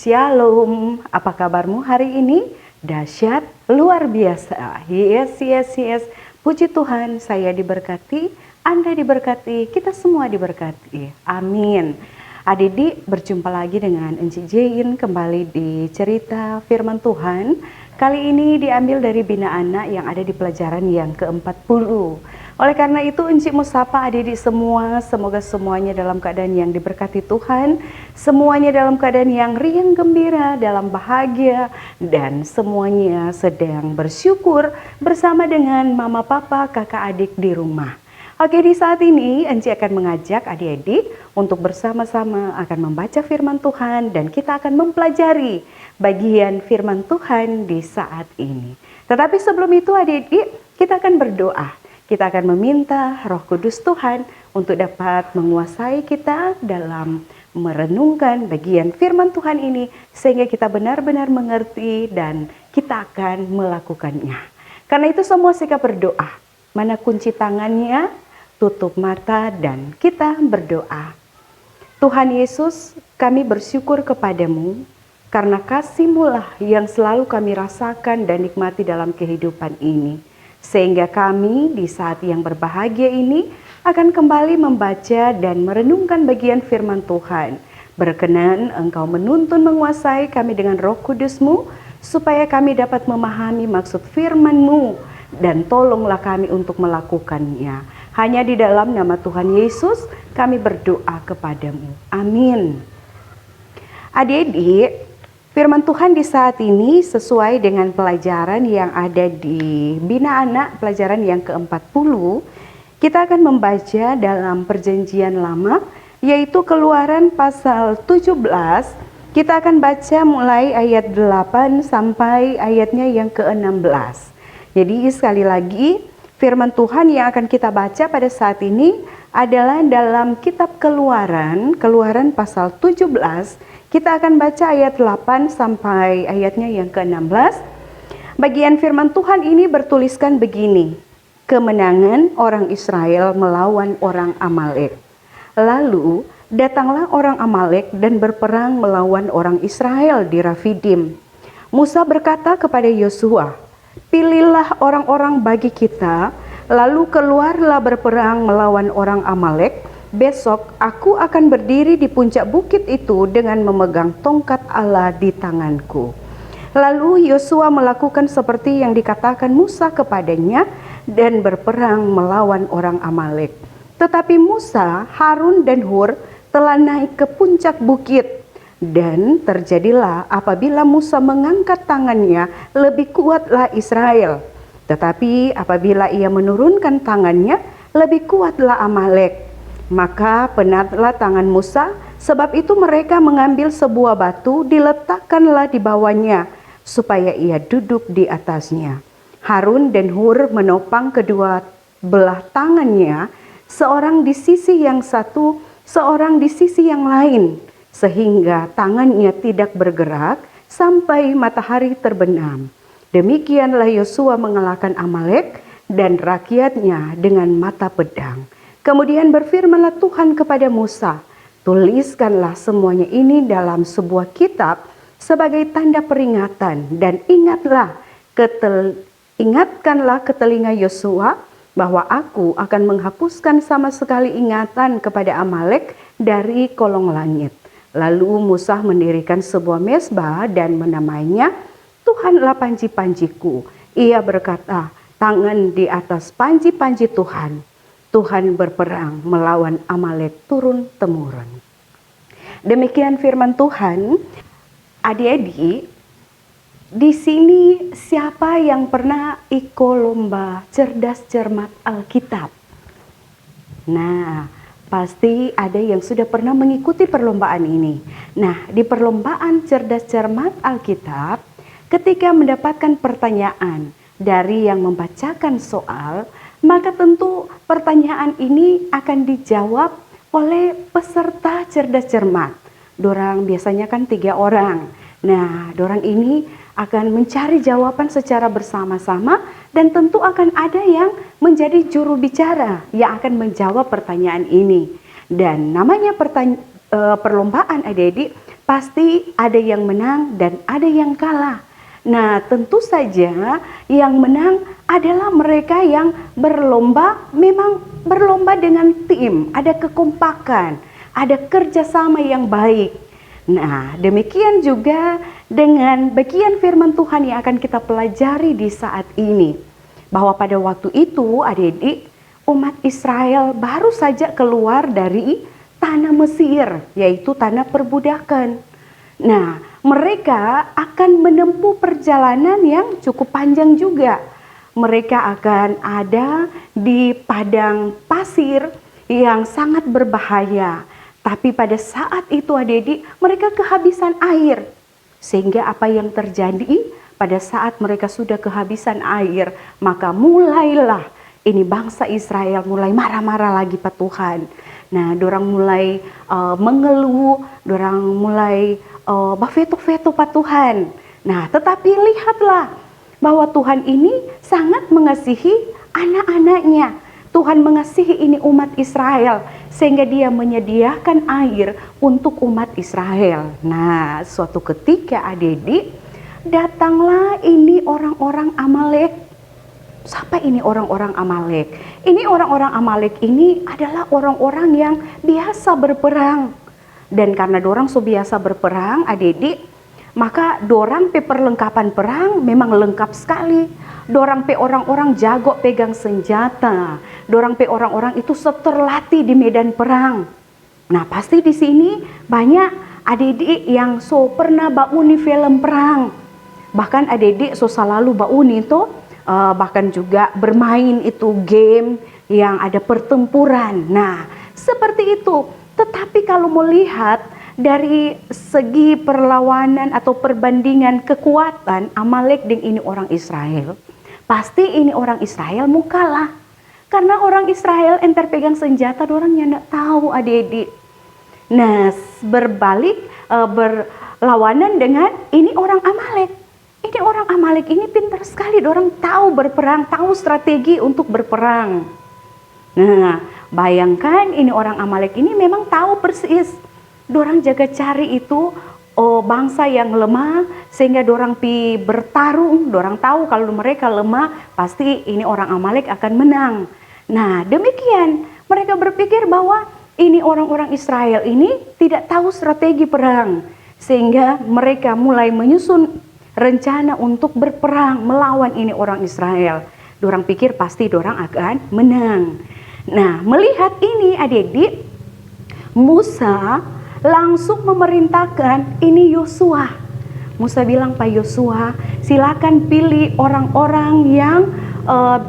Shalom, apa kabarmu hari ini? Dahsyat, luar biasa. Yes, yes, yes. Puji Tuhan, saya diberkati, Anda diberkati, kita semua diberkati. Amin. Adik-adik, berjumpa lagi dengan Encik Jain kembali di cerita firman Tuhan. Kali ini diambil dari Bina Anak yang ada di pelajaran yang ke-40. Oleh karena itu, Encik mau sapa adik-adik semua, semoga semuanya dalam keadaan yang diberkati Tuhan, semuanya dalam keadaan yang riang gembira, dalam bahagia, dan semuanya sedang bersyukur bersama dengan mama, papa, kakak, adik di rumah. Oke, di saat ini Encik akan mengajak adik-adik untuk bersama-sama akan membaca firman Tuhan dan kita akan mempelajari bagian firman Tuhan di saat ini. Tetapi sebelum itu adik-adik, kita akan berdoa. Kita akan meminta Roh Kudus Tuhan untuk dapat menguasai kita dalam merenungkan bagian firman Tuhan ini sehingga kita benar-benar mengerti dan kita akan melakukannya. Karena itu semua sikap berdoa. Mana kunci tangannya? Tutup mata dan kita berdoa. Tuhan Yesus, kami bersyukur kepadamu karena kasih-Mu lah yang selalu kami rasakan dan nikmati dalam kehidupan ini. Sehingga kami di saat yang berbahagia ini akan kembali membaca dan merenungkan bagian firman Tuhan. Berkenan Engkau menuntun menguasai kami dengan Roh Kudus-Mu supaya kami dapat memahami maksud firman-Mu dan tolonglah kami untuk melakukannya. Hanya di dalam nama Tuhan Yesus kami berdoa kepadamu. Amin. Adik-adik, firman Tuhan di saat ini sesuai dengan pelajaran yang ada di Bina Anak, pelajaran yang ke-40. Kita akan membaca dalam perjanjian lama, yaitu Keluaran pasal 17. Kita akan baca mulai ayat 8 sampai ayatnya yang ke-16. Jadi sekali lagi, firman Tuhan yang akan kita baca pada saat ini adalah dalam kitab Keluaran, Keluaran pasal 17. Kita akan baca ayat 8 sampai ayatnya yang ke-16. Bagian firman Tuhan ini bertuliskan begini. Kemenangan orang Israel melawan orang Amalek. Lalu datanglah orang Amalek dan berperang melawan orang Israel di Rafidim. Musa berkata kepada Yosua, pilihlah orang-orang bagi kita, lalu keluarlah berperang melawan orang Amalek. Besok aku akan berdiri di puncak bukit itu dengan memegang tongkat Allah di tanganku. Lalu Yosua melakukan seperti yang dikatakan Musa kepadanya dan berperang melawan orang Amalek. Tetapi Musa, Harun dan Hur telah naik ke puncak bukit. Dan terjadilah apabila Musa mengangkat tangannya, lebih kuatlah Israel. Tetapi apabila ia menurunkan tangannya, lebih kuatlah Amalek. Maka penatlah tangan Musa, sebab itu mereka mengambil sebuah batu, diletakkanlah di bawahnya, supaya ia duduk di atasnya. Harun dan Hur menopang kedua belah tangannya, seorang di sisi yang satu, seorang di sisi yang lain, sehingga tangannya tidak bergerak sampai matahari terbenam. Demikianlah Yosua mengalahkan Amalek dan rakyatnya dengan mata pedang. Kemudian berfirmanlah Tuhan kepada Musa, tuliskanlah semuanya ini dalam sebuah kitab sebagai tanda peringatan dan ingatkanlah ke telinga Yosua bahwa aku akan menghapuskan sama sekali ingatan kepada Amalek dari kolong langit. Lalu Musa mendirikan sebuah mezbah dan menamainya Tuhanlah panji-panjiku. Ia berkata, tangan di atas panji-panji Tuhan. Tuhan berperang melawan Amalek turun-temurun. Demikian firman Tuhan. Adik-adik, di sini siapa yang pernah ikut lomba cerdas cermat Alkitab? Nah, pasti ada yang sudah pernah mengikuti perlombaan ini. Nah, di perlombaan cerdas cermat Alkitab, ketika mendapatkan pertanyaan dari yang membacakan soal, maka tentu pertanyaan ini akan dijawab oleh peserta cerdas cermat. Dorang biasanya kan 3 orang. Nah, dorang ini akan mencari jawaban secara bersama-sama dan tentu akan ada yang menjadi juru bicara yang akan menjawab pertanyaan ini. Dan namanya perlombaan adik-adik pasti ada yang menang dan ada yang kalah. Nah, tentu saja yang menang adalah mereka yang berlomba, memang berlomba dengan tim, ada kekompakan, ada kerjasama yang baik. Nah, demikian juga dengan bagian firman Tuhan yang akan kita pelajari di saat ini. Bahwa pada waktu itu, adik-adik, umat Israel baru saja keluar dari tanah Mesir, yaitu tanah perbudakan. Nah, mereka akan menempuh perjalanan yang cukup panjang juga. Mereka akan ada di padang pasir yang sangat berbahaya. Tapi pada saat itu adik-adik, mereka kehabisan air. Sehingga apa yang terjadi pada saat mereka sudah kehabisan air, maka mulailah ini bangsa Israel mulai marah-marah lagi Pak Tuhan. Nah, dorang mulai mengeluh, dorang mulai bafeto-feto Pak Tuhan. Nah, tetapi lihatlah bahwa Tuhan ini sangat mengasihi anak-anaknya. Tuhan mengasihi ini umat Israel sehingga dia menyediakan air untuk umat Israel. Nah, suatu ketika adik-adik, datanglah ini orang-orang Amalek. Siapa ini orang-orang Amalek? Ini orang-orang Amalek ini adalah orang-orang yang biasa berperang. Dan karena dorang so biasa berperang, adik-adik, maka dorang pe perlengkapan perang memang lengkap sekali. Dorang pe orang-orang jago pegang senjata. Dorang pe orang-orang itu terlatih di medan perang. Nah, pasti di sini banyak adik-adik yang so pernah bauni film perang. Bahkan adik-adik so selalu bauni itu bahkan juga bermain itu game yang ada pertempuran. Nah, seperti itu. Tetapi kalau melihat dari segi perlawanan atau perbandingan kekuatan Amalek dengan ini orang Israel, pasti ini orang Israel mau kalah. Karena orang Israel enter pegang senjata, orangnya enggak tahu adik-adik. Nah, berbalik berlawanan dengan ini orang Amalek. Ini orang Amalek ini pintar sekali, orang tahu berperang, tahu strategi untuk berperang. Nah, bayangkan ini orang Amalek ini memang tahu persis. Dorang jaga cari itu bangsa yang lemah sehingga dorang pi bertarung. Dorang tahu kalau mereka lemah pasti ini orang Amalek akan menang. Nah, demikian mereka berpikir bahwa ini orang-orang Israel ini tidak tahu strategi perang sehingga mereka mulai menyusun rencana untuk berperang melawan ini orang Israel. Dorang pikir pasti dorang akan menang. Nah, melihat ini adik-adik, Musa langsung memerintahkan ini Yosua. Musa bilang, Pak Yosua, silakan pilih orang-orang yang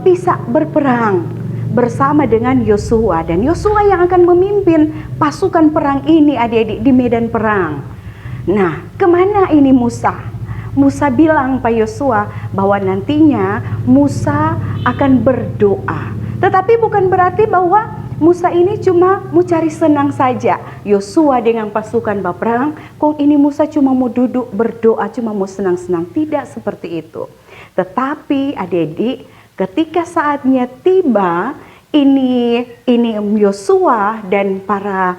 bisa berperang bersama dengan Yosua. Dan Yosua yang akan memimpin pasukan perang ini adik-adik di medan perang. Nah, kemana ini Musa? Musa bilang Pak Yosua bahwa nantinya Musa akan berdoa. Tetapi bukan berarti bahwa Musa ini cuma mau cari senang saja. Yosua dengan pasukan berperang, kok ini Musa cuma mau duduk berdoa, cuma mau senang-senang. Tidak seperti itu. Tetapi adik-adik, ketika saatnya tiba, ini Yosua dan para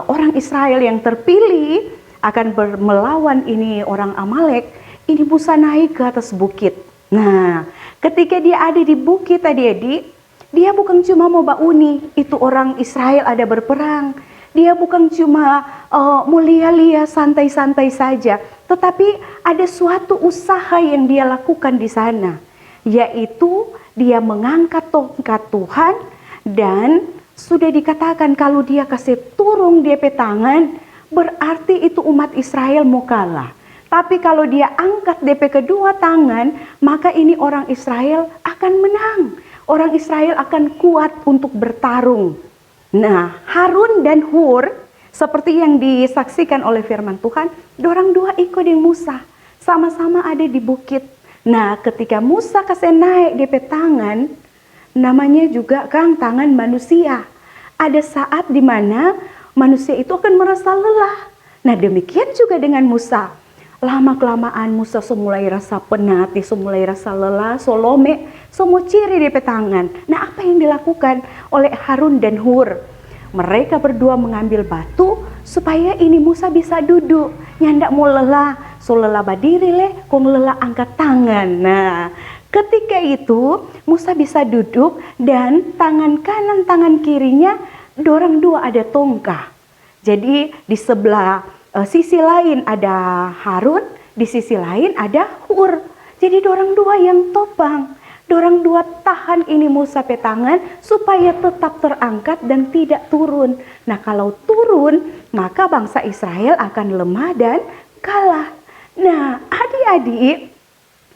orang Israel yang terpilih akan melawan ini orang Amalek. Ini Musa naik ke atas bukit. Nah, ketika dia ada di bukit adik-adik, dia bukan cuma mau bauni, itu orang Israel ada berperang. Dia bukan cuma mau lihat-lihat santai-santai saja, tetapi ada suatu usaha yang dia lakukan di sana, yaitu dia mengangkat tongkat Tuhan dan sudah dikatakan kalau dia kasih turun dia pe tangan, berarti itu umat Israel mau kalah. Tapi kalau dia angkat DP kedua tangan, maka ini orang Israel akan menang. Orang Israel akan kuat untuk bertarung. Nah, Harun dan Hur, seperti yang disaksikan oleh firman Tuhan, dorang dua ikut dengan Musa. Sama-sama ada di bukit. Nah, ketika Musa kasih naik DP tangan, namanya juga kan tangan manusia. Ada saat di mana manusia itu akan merasa lelah. Nah, demikian juga dengan Musa. Lama-kelamaan Musa semulai rasa penat, semulai rasa lelah, solome, semua ciri di tangan. Nah, apa yang dilakukan oleh Harun dan Hur? Mereka berdua mengambil batu, supaya ini Musa bisa duduk. Nyandak mau lelah, so lelah berdiri le, kong lelah angkat tangan. Nah, ketika itu Musa bisa duduk dan tangan kanan tangan kirinya dorang dua ada tongkat. Jadi di sebelah sisi lain ada Harun, di sisi lain ada Hur. Jadi dorang dua yang topang. Dorang dua tahan ini Musa pe tangan supaya tetap terangkat dan tidak turun. Nah, kalau turun maka bangsa Israel akan lemah dan kalah. Nah, adik-adik,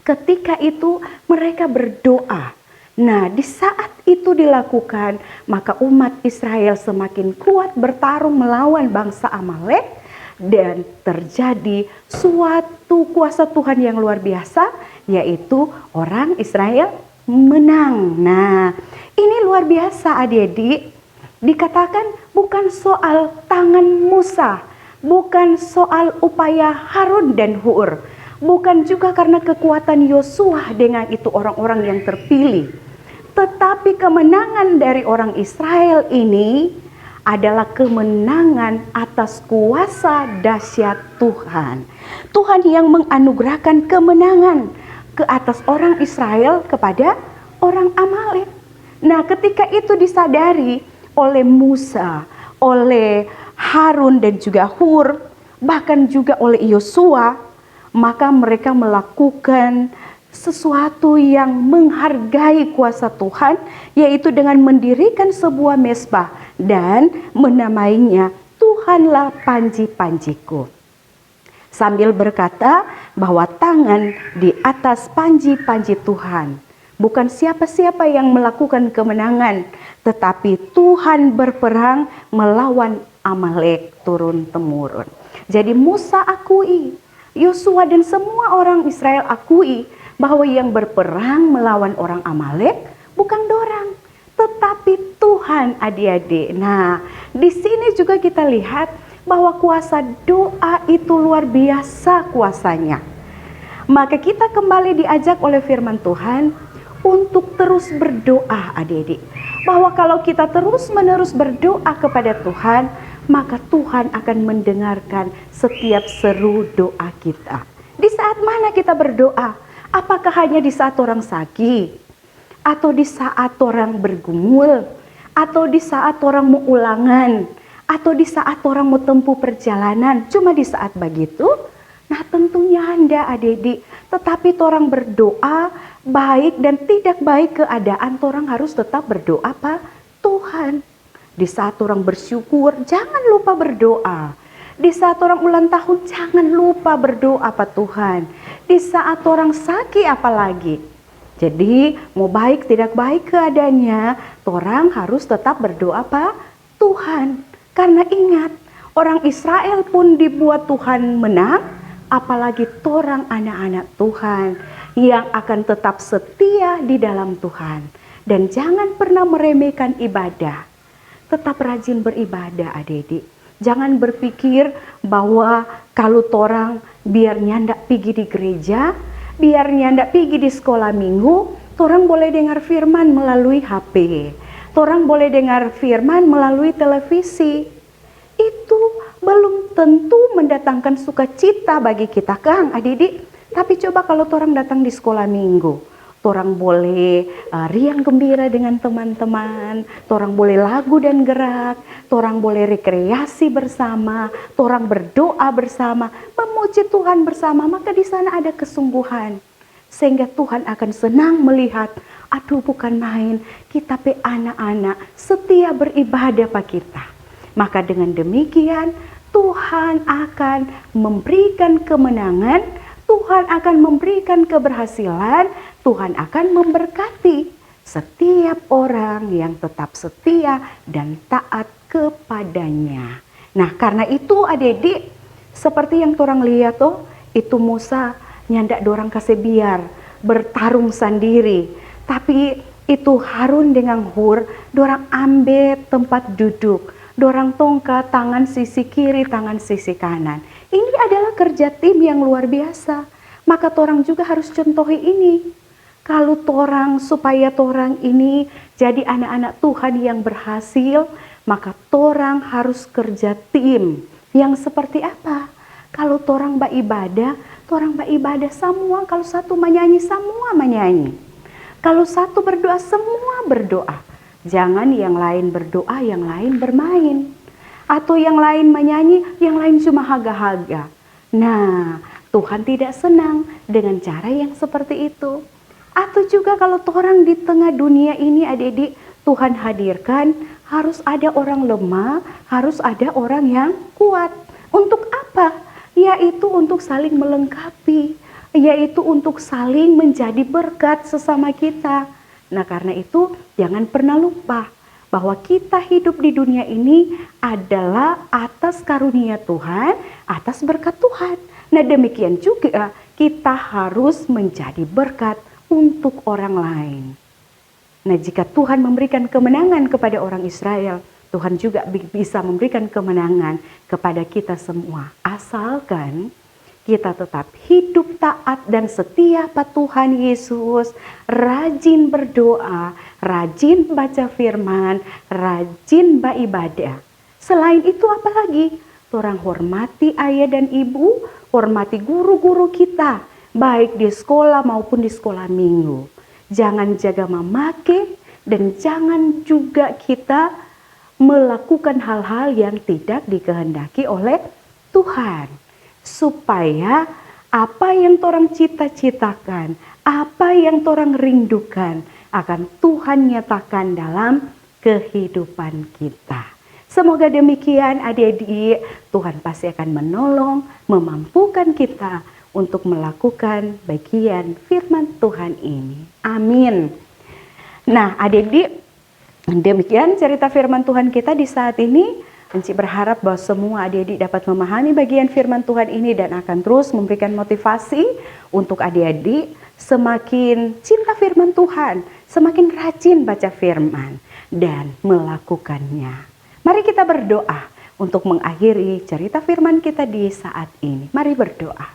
ketika itu mereka berdoa. Nah, di saat itu dilakukan, maka umat Israel semakin kuat bertarung melawan bangsa Amalek dan terjadi suatu kuasa Tuhan yang luar biasa, yaitu orang Israel menang. Nah, ini luar biasa adik-adik. Dikatakan bukan soal tangan Musa, bukan soal upaya Harun dan Hur, bukan juga karena kekuatan Yosua dengan itu orang-orang yang terpilih. Tetapi kemenangan dari orang Israel ini adalah kemenangan atas kuasa dahsyat Tuhan. Tuhan yang menganugerahkan kemenangan ke atas orang Israel kepada orang Amalek. Nah, ketika itu disadari oleh Musa, oleh Harun dan juga Hur, bahkan juga oleh Yosua, maka mereka melakukan sesuatu yang menghargai kuasa Tuhan, yaitu dengan mendirikan sebuah mezbah dan menamainya Tuhanlah panji-panjiku, sambil berkata bahwa tangan di atas panji-panji Tuhan. Bukan siapa-siapa yang melakukan kemenangan, tetapi Tuhan berperang melawan Amalek turun-temurun. Jadi Musa akui, Yosua dan semua orang Israel akui bahwa yang berperang melawan orang Amalek bukan dorang, tetapi Tuhan, adik-adik. Nah, di sini juga kita lihat bahwa kuasa doa itu luar biasa kuasanya. Maka kita kembali diajak oleh firman Tuhan untuk terus berdoa, adik-adik. Bahwa kalau kita terus-menerus berdoa kepada Tuhan, maka Tuhan akan mendengarkan setiap seru doa kita. Di saat mana kita berdoa? Apakah hanya di saat orang sakit? Atau di saat orang bergumul? Atau di saat orang mau ulangan? Atau di saat orang mau tempuh perjalanan? Cuma di saat begitu? Nah, tentunya Anda adik-adik. Tetapi orang berdoa baik dan tidak baik keadaan, orang harus tetap berdoa apa? Tuhan. Di saat orang bersyukur, jangan lupa berdoa. Di saat orang ulang tahun, jangan lupa berdoa apa Tuhan. Di saat orang sakit apalagi. Jadi mau baik tidak baik keadaannya, orang harus tetap berdoa apa? Tuhan. Karena ingat, orang Israel pun dibuat Tuhan menang, apalagi orang anak-anak Tuhan yang akan tetap setia di dalam Tuhan. Dan jangan pernah meremehkan ibadah. Tetap rajin beribadah adik-adik. Jangan berpikir bahwa kalau torang biar nyandak pergi di gereja, biar nyandak pergi di sekolah minggu, torang boleh dengar firman melalui HP. Torang boleh dengar firman melalui televisi. Itu belum tentu mendatangkan sukacita bagi kita, Kang, adik-adik. Tapi coba kalau torang datang di sekolah minggu. Torang boleh riang gembira dengan teman-teman, torang boleh lagu dan gerak, torang boleh rekreasi bersama, torang berdoa bersama, memuji Tuhan bersama, maka di sana ada kesungguhan. Sehingga Tuhan akan senang melihat, aduh bukan main, kita pe anak-anak setia beribadah pak kita. Maka dengan demikian Tuhan akan memberikan kemenangan, Tuhan akan memberikan keberhasilan, Tuhan akan memberkati setiap orang yang tetap setia dan taat kepadanya. Nah, karena itu adik-adik, seperti yang orang lihat itu Musa nyandak dorang kasih biar bertarung sendiri. Tapi itu Harun dengan Hur, dorang ambil tempat duduk, dorang tongkat tangan sisi kiri, tangan sisi kanan. Ini adalah kerja tim yang luar biasa. Maka torang juga harus contohi ini. Kalau torang supaya torang ini jadi anak-anak Tuhan yang berhasil, maka torang harus kerja tim. Yang seperti apa? Kalau torang beribadah semua, kalau satu menyanyi semua menyanyi. Kalau satu berdoa semua berdoa. Jangan yang lain berdoa, yang lain bermain. Atau yang lain menyanyi, yang lain cuma haga-haga. Nah, Tuhan tidak senang dengan cara yang seperti itu. Atau juga kalau orang di tengah dunia ini adik-adik, Tuhan hadirkan harus ada orang lemah, harus ada orang yang kuat. Untuk apa? Yaitu untuk saling melengkapi, yaitu untuk saling menjadi berkat sesama kita. Nah, karena itu jangan pernah lupa bahwa kita hidup di dunia ini adalah atas karunia Tuhan, atas berkat Tuhan. Nah, demikian juga kita harus menjadi berkat untuk orang lain. Nah, jika Tuhan memberikan kemenangan kepada orang Israel, Tuhan juga bisa memberikan kemenangan kepada kita semua. Asalkan kita tetap hidup taat dan setia pada Tuhan Yesus, rajin berdoa, rajin baca firman, rajin beribadah. Selain itu apa lagi? Orang hormati ayah dan ibu, hormati guru-guru kita, baik di sekolah maupun di sekolah minggu. Jangan jaga memake dan jangan juga kita melakukan hal-hal yang tidak dikehendaki oleh Tuhan. Supaya apa yang torang cita-citakan, apa yang torang rindukan akan Tuhan nyatakan dalam kehidupan kita. Semoga demikian adik-adik, Tuhan pasti akan menolong, memampukan kita untuk melakukan bagian firman Tuhan ini. Amin. Nah adik-adik, demikian cerita firman Tuhan kita di saat ini. Enci berharap bahwa semua adik-adik dapat memahami bagian firman Tuhan ini dan akan terus memberikan motivasi untuk adik-adik semakin cinta firman Tuhan, semakin rajin baca firman dan melakukannya. Mari kita berdoa untuk mengakhiri cerita firman kita di saat ini. Mari berdoa.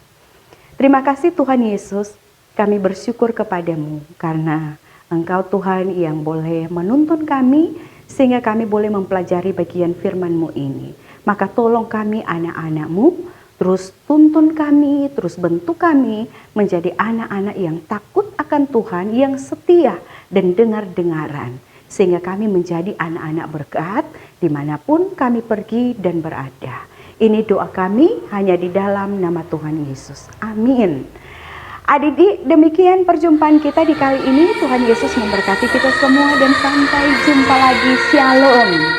Terima kasih Tuhan Yesus, kami bersyukur kepadamu karena Engkau Tuhan yang boleh menuntun kami sehingga kami boleh mempelajari bagian firman-Mu ini. Maka tolong kami anak-anak-Mu, terus tuntun kami, terus bentuk kami menjadi anak-anak yang takut akan Tuhan, yang setia dan dengar-dengaran. Sehingga kami menjadi anak-anak berkat dimanapun kami pergi dan berada. Ini doa kami hanya di dalam nama Tuhan Yesus. Amin. Adik-adik, demikian perjumpaan kita di kali ini. Tuhan Yesus memberkati kita semua dan sampai jumpa lagi. Shalom.